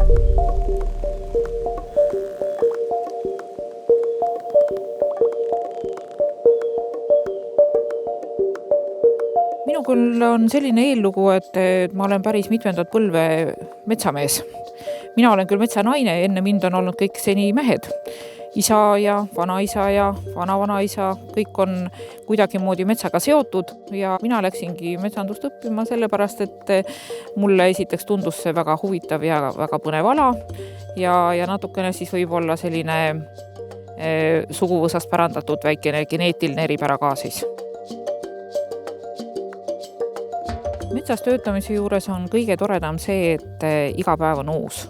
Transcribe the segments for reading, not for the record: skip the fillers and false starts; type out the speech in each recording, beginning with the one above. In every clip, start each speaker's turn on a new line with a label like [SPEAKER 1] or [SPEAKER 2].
[SPEAKER 1] Minu küll on selline eellugu, et ma olen päris mitmendat põlve metsamees. Mina olen küll metsanaine, enne mind on olnud kõik seni mehed. Isa ja vanaisa ja vanavanaisa, kõik on kuidagimoodi metsaga seotud ja mina läksingi metsandust õppima sellepärast, et mulle esiteks tundus see väga huvitav ja väga põnev ala ja natukene siis võib olla selline suguvõsast pärandatud väikene geneetiline eripära ka siis. Metsas töötamise juures on kõige toredam see, et iga päev on uus.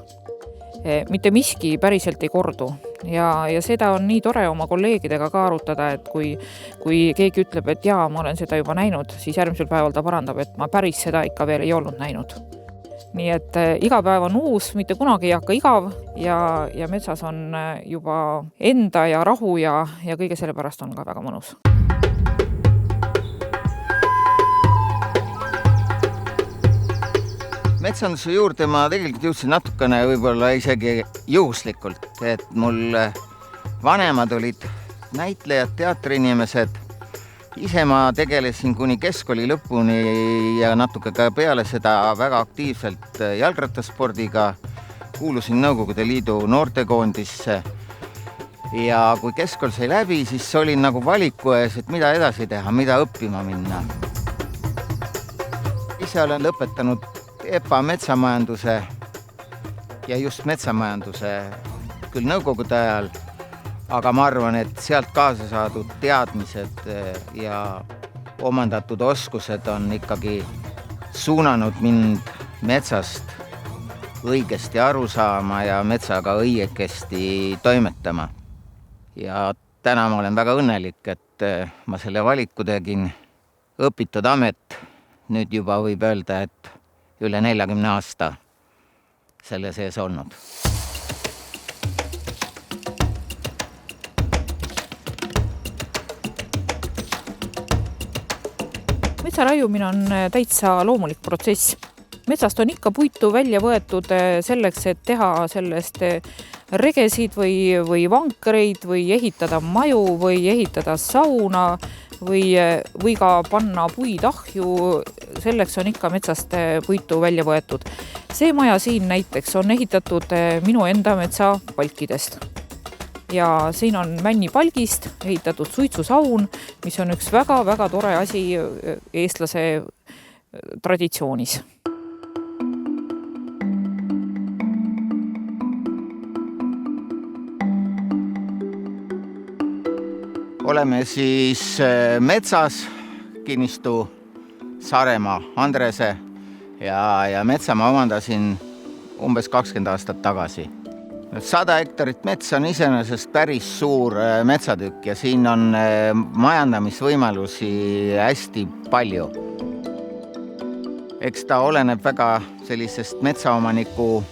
[SPEAKER 1] Mitte miski päriselt ei kordu ja seda on nii tore oma kolleegidega ka arutada, et kui keegi ütleb, et jaa, ma olen seda juba näinud, siis järgmisel päeval ta parandab, et ma päris seda ikka veel ei olnud näinud. Nii et iga päev on uus, mitte kunagi ei hakka igav ja metsas on juba enda ja rahu ja kõige selle pärast on ka väga mõnus.
[SPEAKER 2] Metsanduse juurde ma tegelikult jõudsin natukene võib-olla isegi juhuslikult, et mul vanemad olid näitlejad, teatriinimesed. Ise ma tegelesin kuni keskkooli lõpuni ja natuke ka peale seda väga aktiivselt jalgrattaspordiga. Kuulusin Nõukogude Liidu noortekoondisse ja kui keskkool sai läbi, siis olin nagu valiku ees, et mida edasi teha, mida õppima minna. Ise olen lõpetanud EPA metsamajanduse ja just metsamajanduse küll nõukogude ajal, aga ma arvan, et sealt kaasa saadud teadmised ja omandatud oskused on ikkagi suunanud mind metsast õigesti aru saama ja metsaga õigesti toimetama. Ja täna ma olen väga õnnelik, et ma selle valiku tegin. Õpitud amet, nüüd juba võib öelda, et üle 40 aasta selle sees olnud.
[SPEAKER 1] Metsa raiumine on täitsa loomulik protsess. Metsast on ikka puitu välja võetud selleks, et teha sellest regesid või vankreid või ehitada maju või ehitada sauna või ka panna puid ahju, selleks on ikka metsast puitu välja võetud. See maja siin näiteks on ehitatud minu enda metsa palkidest. Ja siin on männipalgist ehitatud suitsusaun, mis on üks väga-väga tore asi eestlase traditsioonis.
[SPEAKER 2] Oleme siis metsas, kinnistu Saaremaa Andrese ja metsa ma omandasin umbes 20 aastat tagasi. 100 hektarit metsa on iseenesest päris suur metsatükk ja siin on majandamisvõimalusi hästi palju. Eks ta oleneb väga sellisest metsaomaniku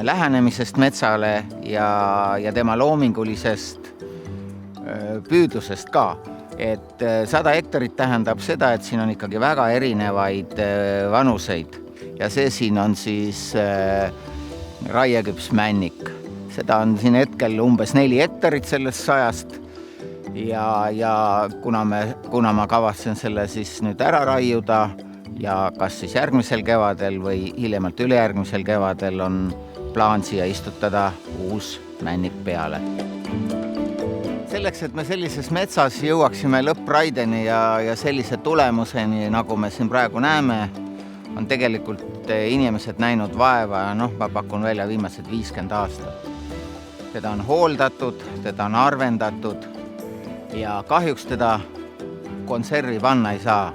[SPEAKER 2] lähenemisest metsale ja tema loomingulisest püüdlusest ka. Et 100 hektarit tähendab seda, et siin on ikkagi väga erinevaid vanuseid ja see siin on siis raieküps männik. Seda on siin hetkel umbes 4 hektarit sellest 100 ja kuna ma kavatsen selle siis nüüd ära raiuda ja kas siis järgmisel kevadel või hiljemalt ülejärgmisel kevadel on plaan siia istutada uus männik peale. Selleks, et me sellises metsas jõuaksime lõppraideni ja sellise tulemuseni, nagu me siin praegu näeme, on tegelikult inimesed näinud vaeva ja ma pakun välja viimased 50 aastat. Teda on hooldatud, teda on arvendatud ja kahjuks teda konservi panna ei saa.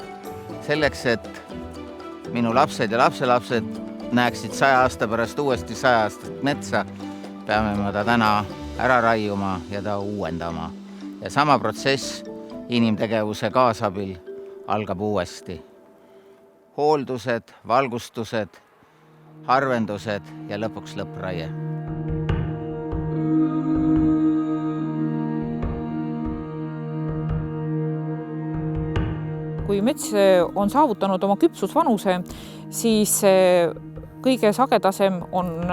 [SPEAKER 2] Selleks, et minu lapsed ja lapselapsed näeksid 100 aasta pärast uuesti 100 aastat metsa, peame me ta täna ära raiuma ja ta uuendama. Ja sama protsess inimtegevuse kaasabil algab uuesti. Hooldused, valgustused, harvendused ja lõpuks lõppraie. Kui mets on saavutanud oma küpsusvanuse, siis
[SPEAKER 1] kõige sagedasem on,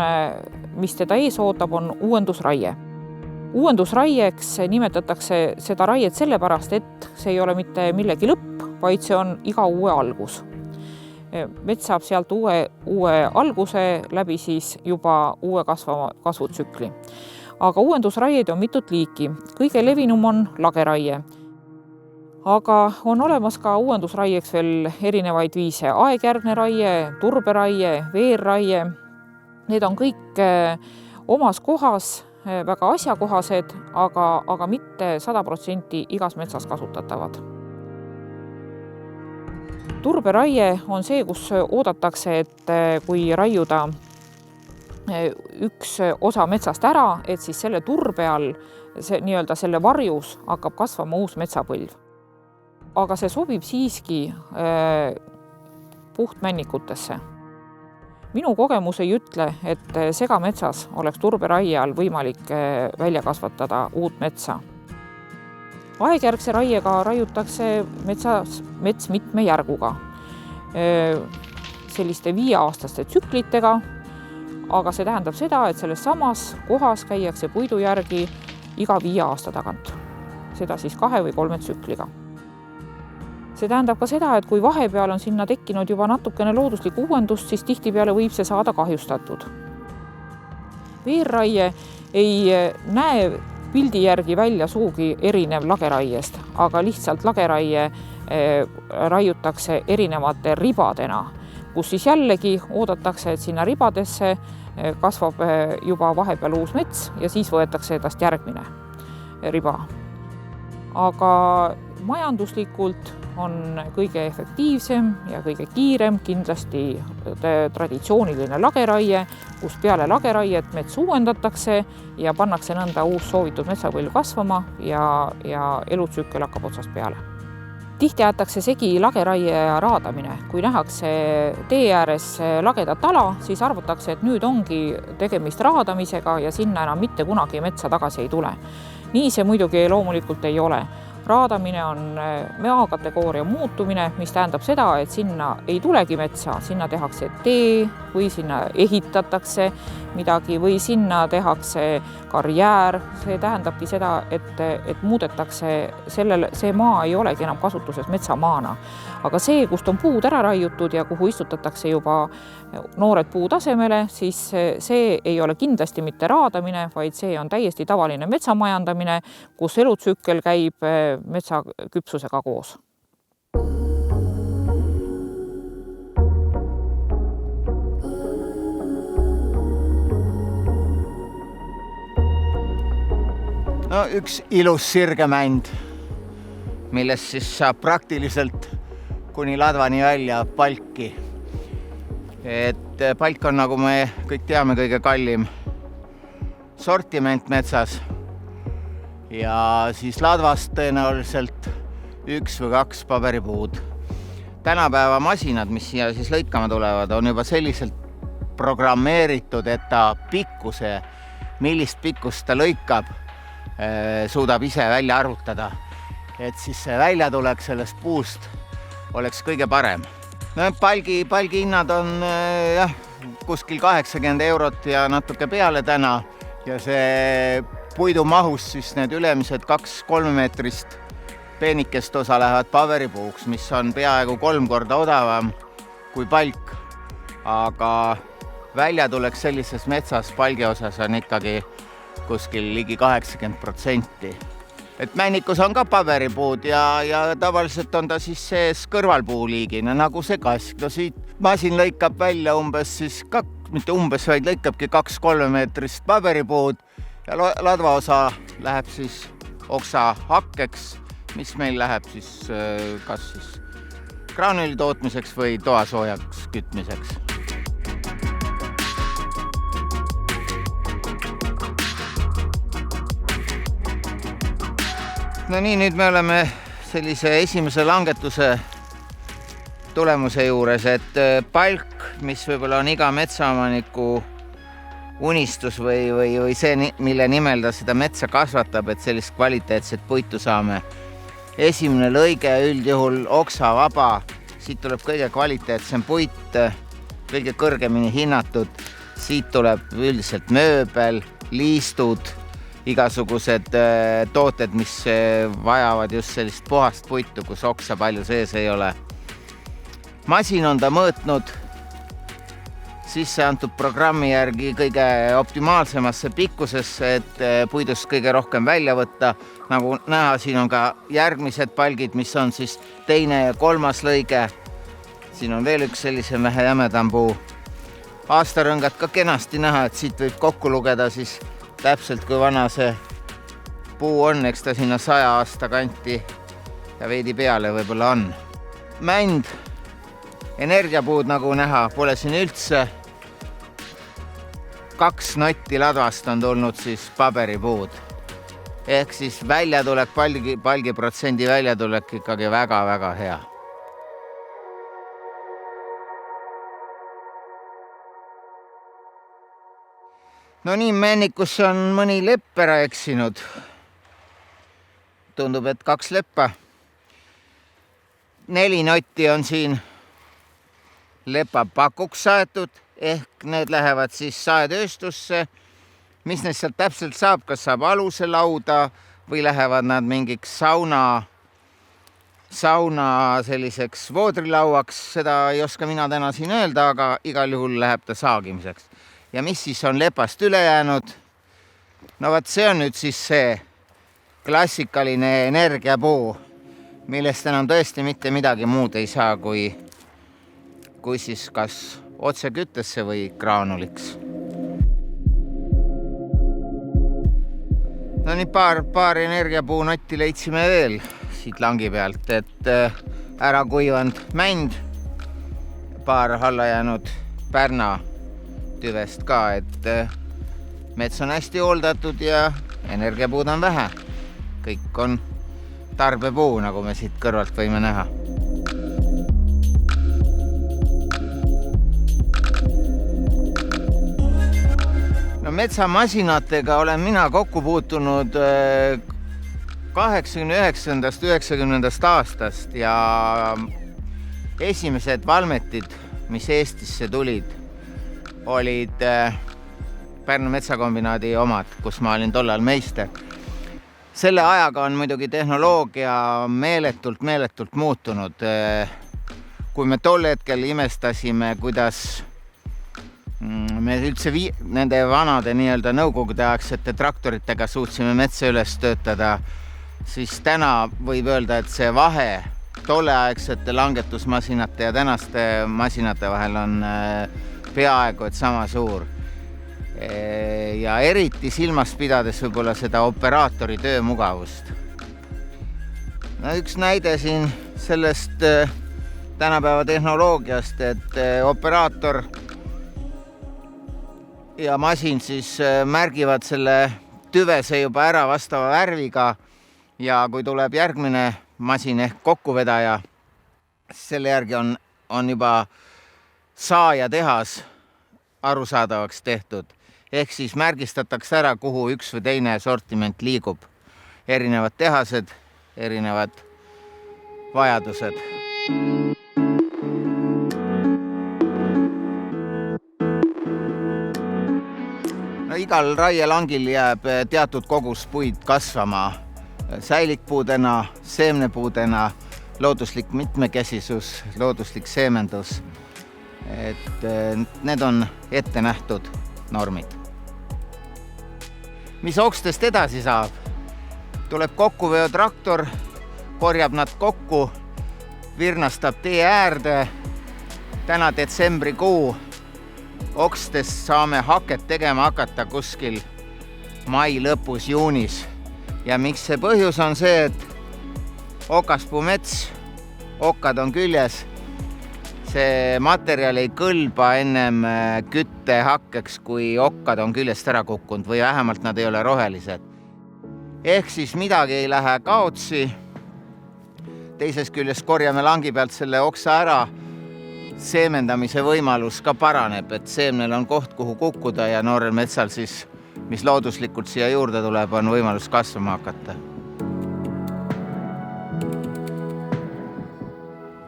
[SPEAKER 1] mis teda ees ootab, on uuendusraie. Uuendusraieks nimetatakse seda raiet sellepärast, et see ei ole mitte millegi lõpp, vaid see on iga uue algus. Mets saab sealt uue alguse läbi siis juba uue kasvutsükli. Aga uuendusraieid on mitut liiki. Kõige levinum on lageraie. Aga on olemas ka uuendusraieks veel erinevaid viise. Aegjärgne raie, turberaie, veerraie. Need on kõik omas kohas väga asjakohased, aga mitte 100% igas metsas kasutatavad. Turberaie on see, kus oodatakse, et kui raiuda üks osa metsast ära, et siis selle turbe all, selle varjus hakkab kasvama uus metsapõlv. Aga see sobib siiski puhtmännikutesse. Minu kogemus ei ütle, et segametsas oleks turberaie all võimalik välja kasvatada uut metsa. Aegjärgse raiega raiutakse mets mitme järguga, selliste 5-aastaste tsüklitega, aga see tähendab seda, et selles samas kohas käiakse puidu järgi iga 5 aasta tagant. Seda siis 2 või 3 tsükliga. See tähendab ka seda, et kui vahepeal on sinna tekkinud juba natukene looduslik uuendust, siis tihtipeale võib see saada kahjustatud. Veerraie ei näe pildi järgi välja suugi erinev lageraiest, aga lihtsalt lageraie raiutakse erinevate ribadena, kus siis jällegi oodatakse, et sinna ribadesse kasvab juba vahepeal uus mets ja siis võetakse edast järgmine riba. Aga majanduslikult on kõige efektiivsem ja kõige kiirem kindlasti traditsiooniline lageraie, kus peale lageraiet mets uuendatakse ja pannakse nõnda uus soovitud metsapõlv kasvama ja elutsükkel hakkab otsast peale. Tihti jäetakse segi lageraie ja raadamine. Kui nähakse tee ääres lagedat ala, siis arvatakse, et nüüd ongi tegemist raadamisega ja sinna enam mitte kunagi metsa tagasi ei tule. Nii see muidugi loomulikult ei ole. Raadamine on maakategooria muutumine, mis tähendab seda, et sinna ei tulegi metsa, sinna tehakse tee või sinna ehitatakse midagi või sinna tehakse karjäär. See tähendabki seda, et muudetakse see maa ei olegi enam kasutuses metsamaana. Aga see, kust on puud ära raiutud ja kuhu istutatakse juba noored puud asemele, siis see ei ole kindlasti mitte raadamine, vaid see on täiesti tavaline metsamajandamine, kus elutsükkel käib metsa küpsusega koos.
[SPEAKER 2] No, üks ilus sirgemänd, millest siis saab praktiliselt kuni ladvani välja palki. Et palk on, nagu me kõik teame, kõige kallim sortiment metsas. Ja siis ladvast tõenäoliselt 1 või 2 paberipuud. Tänapäeva masinad, mis siia siis lõikama tulevad, on juba selliselt programmeeritud, et ta pikkuse, millist pikkust ta lõikab, suudab ise välja arvutada. Et siis see välja tuleks sellest puust oleks kõige parem. No, palgi hinnad on kuskil 80 eurot ja natuke peale täna. Ja see puidu mahus siis need ülemised 2-3 meetrist peenikest osa lähevad paberipuuks, mis on peaaegu 3 korda odavam kui palk. Aga välja tuleks sellises metsas palgi osas on ikkagi kuskil ligi 80%. Et männikus on ka paberipuud ja tavaliselt on ta siis sees kõrvalpuuliigina, nagu see kask. No siit masin lõikab välja umbes siis, mitte umbes, vaid lõikabki 2-3 meetrist paberipuud ja ladvaosa läheb siis oksa hakkeks, mis meil läheb siis kas siis graanuli tootmiseks või toasoojaks kütmiseks. No nii, nüüd me oleme sellise esimese langetuse tulemuse juures, et palk, mis võib-olla on iga metsaomaniku unistus või see, mille nimel ta seda metsa kasvatab, et sellist kvaliteetset puitu saame. Esimene lõige üldjuhul oksavaba, siit tuleb kõige kvaliteetsem puit, kõige kõrgemini hinnatud. Siit tuleb üldiselt mööbel, liistud, igasugused tooted, mis vajavad just sellist puhast puitu, kus oksa palju sees ei ole. Masin on ta mõõtnud sisse antud programmi järgi kõige optimaalsemasse pikkusesse, et puidust kõige rohkem välja võtta. Nagu näha, siin on ka järgmised palgid, mis on siis 2. ja 3. lõige. Siin on veel üks sellise vähe jämedam puu. Aastarõngad ka kenasti näha, et siit võib kokku lugeda siis täpselt, kui vana see puu on, eks ta sinna 100 aasta kanti ja veidi peale võib-olla on. Mänd, energiapuud nagu näha, pole siin üldse. 2 notti ladvast on tulnud siis paberipuud. Ehk siis väljatulek, palgiprotsendi väljatulek ikkagi väga-väga hea. No nii, männikusse on mõni lepp ära eksinud. Tundub, et 2 leppa. 4 notti on siin lepa pakuks saetud, ehk need lähevad siis saetööstusse. Mis neist sealt täpselt saab, kas saab aluse lauda või lähevad nad mingiks sauna selliseks voodrilauaks, seda ei oska mina täna siin öelda, aga igal juhul läheb ta saagimiseks. Ja mis siis on lepast üle jäänud? No vaat see on nüüd siis see klassikaline energiapuu, millest enam tõesti mitte midagi muud ei saa, kui siis kas otse küttesse või graanuliks. No nii paar energiapuu notti leidsime veel siit langi pealt, et ära kuivanud mänd, paar alla jäänud pärna tüvest ka, et mets on hästi hooldatud ja energiapuud on vähe. Kõik on tarbepuu, nagu me siit kõrvalt võime näha. No metsamasinatega olen mina kokku puutunud 89. 90. aastast ja esimesed valmetid, mis Eestisse tulid, olid Pärnu metsakombinaadi omad, kus ma olin tollal meister. Selle ajaga on muidugi tehnoloogia meeletult muutunud. Kui me tol hetkel imestasime, kuidas me üldse nende vanade nii-öelda nõukogudeaegsete traktoritega suutsime metsa üles töötada, siis täna võib öelda, et see vahe tolleaegsete langetusmasinate ja tänaste masinate vahel on peaaegu et sama suur. Ja eriti silmas pidades võib-olla seda operaatori töömugavust. No üks näide siin sellest tänapäeva tehnoloogiast, et operaator ja masin siis märgivad selle tüvese juba ära vastava värviga ja kui tuleb järgmine masin ehk kokkuvedaja, selle järgi on juba saaja tehas arusaadavaks tehtud. Ehk siis märgistatakse ära, kuhu üks või teine sortiment liigub. Erinevad tehased, erinevad vajadused. No, igal raielangil jääb teatud kogus puid kasvama säilikpuudena, seemnepuudena, looduslik mitmekesisus, looduslik seemendus. Et need on ette nähtud normid. Mis okstest edasi saab? Tuleb kokkuveotraktor, korjab nad kokku, virnastab tee äärde. Täna detsembrikuu, okstest saame haket tegema hakata kuskil mai lõpus, juunis. Ja miks see põhjus on see, et okaspuu mets, okkad on küljes, see materjal ei kõlba ennem küttehakkeks, kui okkad on küljest ära kukkunud või vähemalt nad ei ole rohelised. Ehk siis midagi ei lähe kaotsi. Teisest küljest korjame langi pealt selle oksa ära. Seemendamise võimalus ka paraneb, et seemnel on koht, kuhu kukkuda ja noorel metsal siis, mis looduslikult siia juurde tuleb, on võimalus kasvama hakata.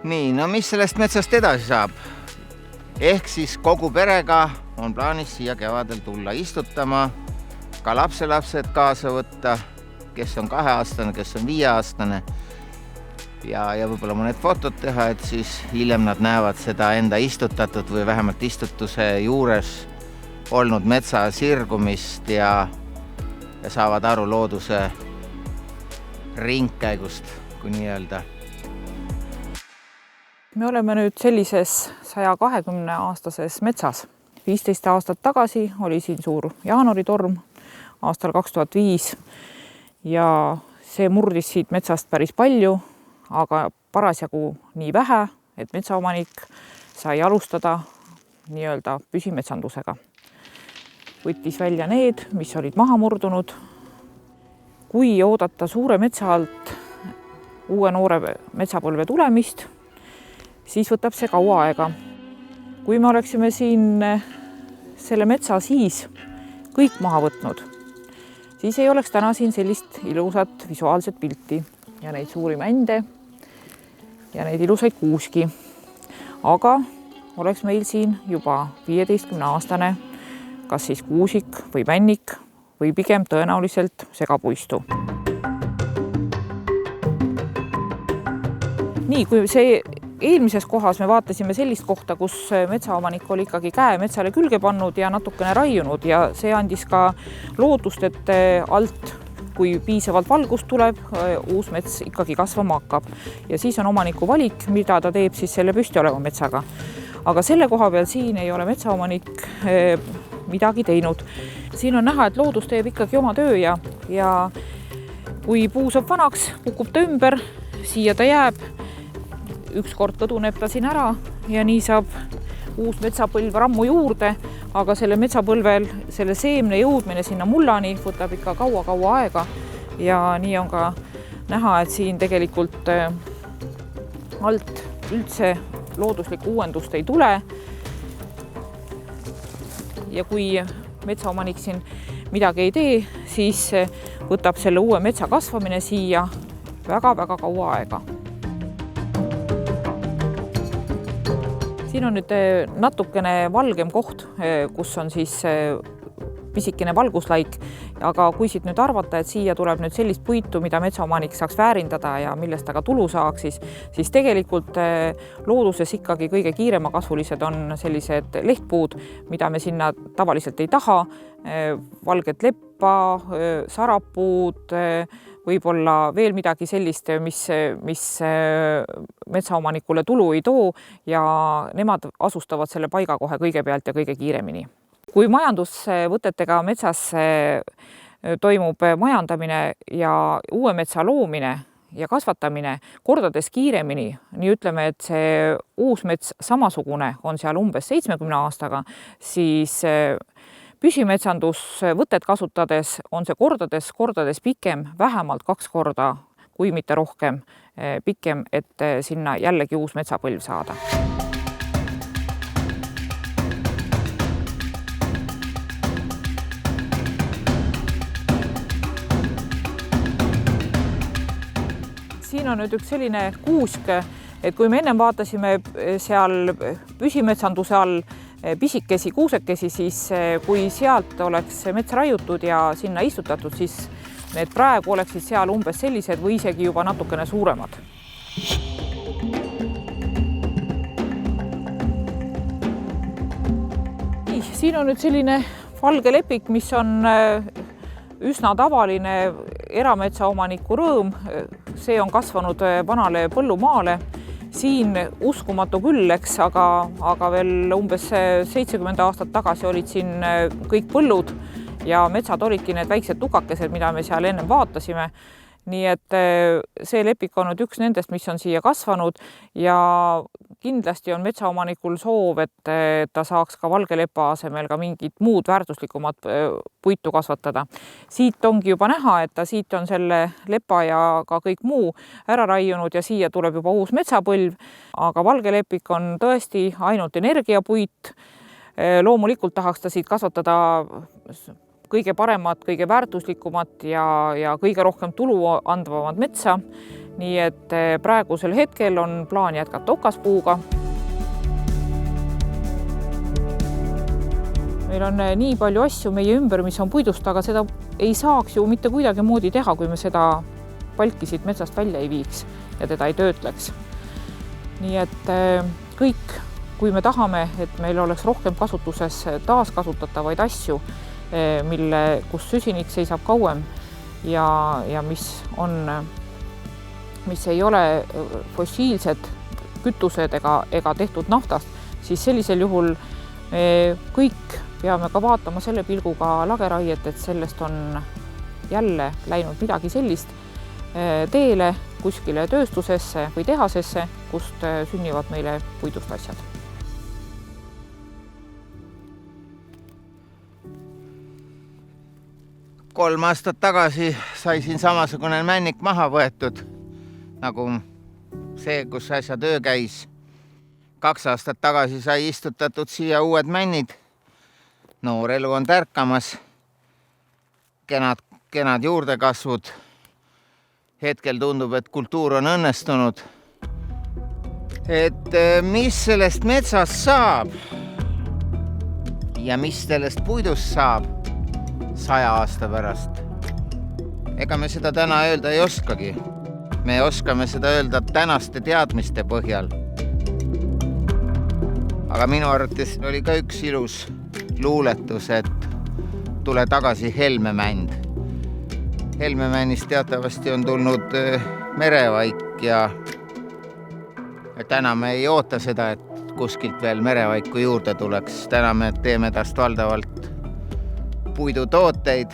[SPEAKER 2] Nii, no mis sellest metsast edasi saab? ehk siis kogu perega on plaanis siia kevadel tulla istutama, ka lapselapsed kaasa võtta, kes on 2-aastane, kes on 5-aastane ja võib-olla mõned fotod teha, et siis hiljem nad näevad seda enda istutatud või vähemalt istutuse juures olnud metsa sirgumist ja saavad aru looduse ringkäigust, kui nii öelda.
[SPEAKER 1] Me oleme nüüd sellises 120-aastases metsas. 15 aastat tagasi oli siin suur jaanuaritorm aastal 2005 ja see murdis siit metsast päris palju, aga parasjagu nii vähe, et metsaomanik sai alustada nii-öelda püsimetsandusega. Võttis välja need, mis olid maha murdunud. Kui oodata suure metsa alt uue noore metsapõlve tulemist, siis võtab see kaua aega. Kui me oleksime siin selle metsa siis kõik maha võtnud, siis ei oleks täna siin sellist ilusat visuaalset pilti ja neid suuri mände ja neid ilusaid kuuski. Aga oleks meil siin juba 15-aastane, kas siis kuusik või männik või pigem tõenäoliselt segapuistu. Nii, kui see eelmises kohas me vaatasime sellist kohta, kus metsaomanik oli ikkagi käe metsale külge pannud ja natukene raiunud ja see andis ka lootust, et alt, kui piisavalt valgust tuleb, uus mets ikkagi kasvama hakkab. Ja siis on omaniku valik, mida ta teeb siis selle püsti oleva metsaga. Aga selle koha peal siin ei ole metsaomanik midagi teinud. Siin on näha, et loodus teeb ikkagi oma töö ja kui puu saab vanaks, kukub ta ümber, siia ta jääb, ükskord kõduneb ta siin ära ja nii saab uus metsapõlv rammu juurde, aga selle metsapõlvel selle seemne jõudmine sinna mullani võtab ikka kaua aega ja nii on ka näha, et siin tegelikult alt üldse looduslikku uuendust ei tule. Ja kui metsaomanik siin midagi ei tee, siis võtab selle uue metsa kasvamine siia väga kaua aega. Siin on nüüd natukene valgem koht, kus on siis pisikene valguslaik, aga kui siit nüüd arvata, et siia tuleb nüüd sellist puitu, mida metsaomanik saaks väärindada ja millest ta ka tulu saaks, siis tegelikult looduses ikkagi kõige kiiremakasvulised on sellised lehtpuud, mida me sinna tavaliselt ei taha, valget leppa, sarapuud, võib-olla veel midagi sellist, mis metsaomanikule tulu ei too ja nemad asustavad selle paiga kohe kõigepealt ja kõige kiiremini. Kui majandusvõtetega metsas toimub majandamine ja uue metsa loomine ja kasvatamine kordades kiiremini, nii ütleme, et see uus mets samasugune on seal umbes 70 aastaga, siis püsimetsandusvõtet kasutades on see kordades pikem, vähemalt 2 korda, kui mitte rohkem pikem, et sinna jällegi uus metsapõlv saada. Siin on nüüd üks selline kuusk, et kui me ennem vaatasime seal püsimetsanduse all pisikesi kuusekesi, siis kui sealt oleks mets raiutud ja sinna istutatud, siis need praegu oleksid seal umbes sellised või isegi juba natukene suuremad. Siin on nüüd selline valge lepik, mis on üsna tavaline erametsaomaniku rõõm. See on kasvanud vanale põllumaale. Siin uskumatu küll, eks, aga veel umbes 70 aastat tagasi olid siin kõik põllud ja metsad olidki need väiksed tukakesed, mida me seal ennem vaatasime. Nii et see lepik on nüüd üks nendest, mis on siia kasvanud ja kindlasti on metsaomanikul soov, et ta saaks ka valge lepa asemel ka mingit muud väärtuslikumat puitu kasvatada. Siit ongi juba näha, et ta siit on selle lepa ja ka kõik muu ära raiunud ja siia tuleb juba uus metsapõlv, aga valge lepik on tõesti ainult energiapuit. Loomulikult tahaks ta siit kasvatada kõige paremat, kõige väärtuslikumat ja kõige rohkem tulu andvamat metsa. Nii et praegusel hetkel on plaan jätkata okaspuuga. meil on nii palju asju meie ümber, mis on puidust, aga seda ei saaks ju mitte kuidagi moodi teha, kui me seda palki siit metsast välja ei viiks ja teda ei töötleks. Nii et kõik, kui me tahame, et meil oleks rohkem kasutuses taaskasutatavaid asju, kus süsinik seisab kauem ja mis ei ole fossiilsed kütused ega tehtud naftast, siis sellisel juhul kõik peame ka vaatama selle pilguga lageraiet, et sellest on jälle läinud midagi sellist teele kuskile tööstusesse või tehasesse, kust sünnivad meile puidust asjad.
[SPEAKER 2] Kolm aastat tagasi sai siin samasugune männik maha võetud, nagu see, kus äsja töö käis. 2 aastat tagasi sai istutatud siia uued männid. Noor elu on tärkamas. Kenad juurdekasvud. Hetkel tundub, et kultuur on õnnestunud. Et mis sellest metsast saab ja mis sellest puidust saab 100 aasta pärast? Ega me seda täna öelda ei oskagi. Me oskame seda öelda tänaste teadmiste põhjal. Aga minu arvates oli ka üks ilus luuletus, et tule tagasi Helmemänd. Helmemännist teatavasti on tulnud merevaik ja täna me ei oota seda, et kuskilt veel merevaiku juurde tuleks. Täna me teeme tast valdavalt puidutooteid,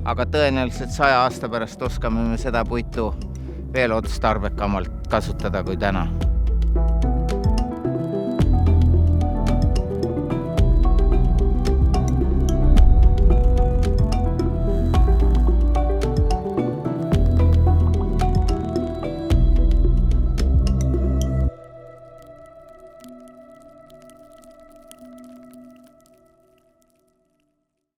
[SPEAKER 2] aga tõenäoliselt 100 aasta pärast oskame me seda puitu veel otstarbekamalt kasutada kui täna.